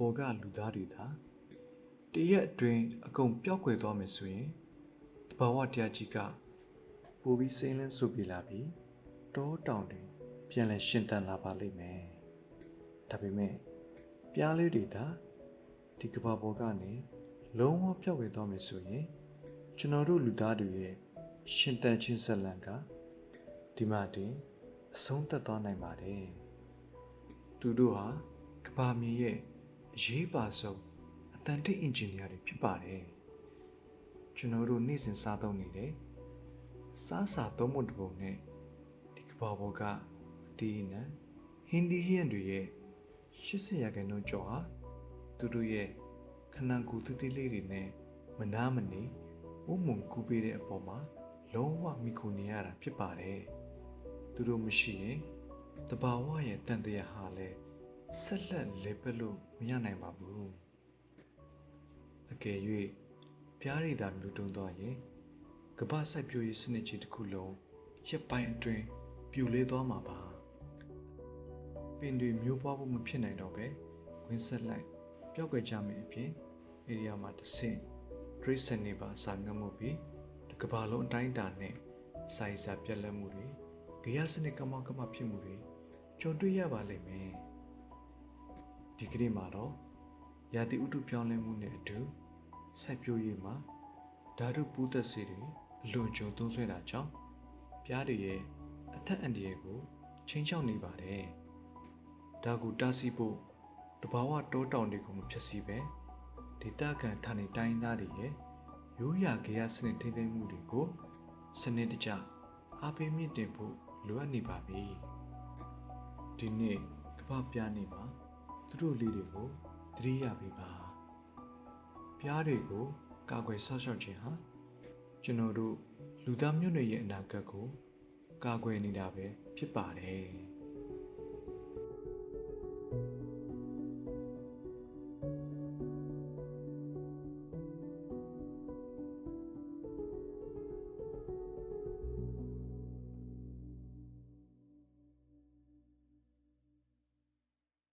ပေါ်ကလူသားတွေသာတရက်အတွင်းအကုန်ပျောက်ကွယ်သွားမယ်ဆိုရင်တဘာဝတရားကြီးကပိုပြီးစိမ့်လန်းဆူပြေလာပြီးတောတောင်တွေပြန်လည်ရှင်သန်လာပါလိမ့်မယ်ဒါပေမဲ့ပြားလေးတွေသာဒီကဘာပေါ်ကနေလုံးဝပျောက်ကွယ်သွားမယ်ဆိုရင်ကျွန်တော်တို့လူသားတွေရဲ့ရှင်သန်ခြင်းဇလံကဒီမှာတင်အဆုံးသတ်သွားနိုင်ပါတယ်သူတို့ဟာကဘာမြေရဲ့အရေးပါဆုံးအသံတိတ်အင်ဂျင်နီယာတွေဖြစ်ပါတယ်ကျွန်တော်တို့နေ့စဉ်စားသုံးနေတဲ့စားစာသုံးမှုတစ်ပုံနဲ့ဒီကဘာပေါ်ကအသီးအနှံဟင်းသီးဟင်းတွေရဲ့80ရာခိုင်နှုန်းကျော်ဟာသူတို့ရဲ့ခန္ဓာကိုယ်သေးသေးလေးတွေနဲ့မနာမနေဝုံမုံကူးပေးတဲ့အပေါ်မှာလုံးဝမိခိုနေရတာဖြစ်ပါတယ်သူတို့မရှိရင်တဘာဝရဲ့တန်တရားဟာလည်းဆက်လက်လေပလို့မရနိုင်ပါဘူးအကယ်၍ပြားရည်သာမြူတုံးသွားရင်ကမ္ဘာစိုက်ပျိုးရေးစနစ်ကြီးတစ်ခုလုံးရပ်ပိုင်းအတွင်းပြိုလဲသွားမှာပါပင်တွေမျိုးပွားဖို့မဖြစ်နိုင်တော့ပဲခွင်းဆက်လိုက်ပျောက်ကွယ်ကြမယ်အပြင်ဧရိယာမှာတစ်ဆင့်ဒရိစန်နေပါအစာငတ်မှုပြီးတစ်ကမ္ဘာလုံးအတိုင်းအတာနဲ့အစာရစာပြက်လက်မှုတွေဂေယစနစ်ကမောက်ကမဖြစ်မှုတွေကြုံတွေ့ရပါလိမ့်မယ်ဒီကနေ့မှာတော့ရာသီဥတုပြောင်းလဲမှုနဲ့အတူစိုက်ပျိုးရေးမှာဓာတုပိုးသက်ဆေးတွေအလွန်ကြုံသုံးစွဲတာကြောင့်ပြားတွေရဲ့အသက်အန္တရာယ်ကိုချိန်ချောက်နေပါတယ်ဒါကိုတားဆီးဖို့တဘာဝတောတောင်တွေကိုမဖျက်ဆီးပဲဒေသခံဌာနေတိုင်းသားတွေရဲ့ရိုးရာဂေယစနစ်ထိန်းသိမ်းမှုတွေကိုစနစ်တကျအားပေးမြင့်တင်ဖို့လိုအပ်နေပါပြီဒီနေ့ကမ္ဘာပြားနေမှာသူတို့လေးတွေကိုသတိရပေးပါပြားတွေကိုကာကွယ်ဆောက်ရှောက်ခြင်းဟာကျွန်တော်တို့လူသားမျိုးနွယ်ရဲ့အနာဂတ်ကိုကာကွယ်နေတာပဲဖြစ်ပါတယ်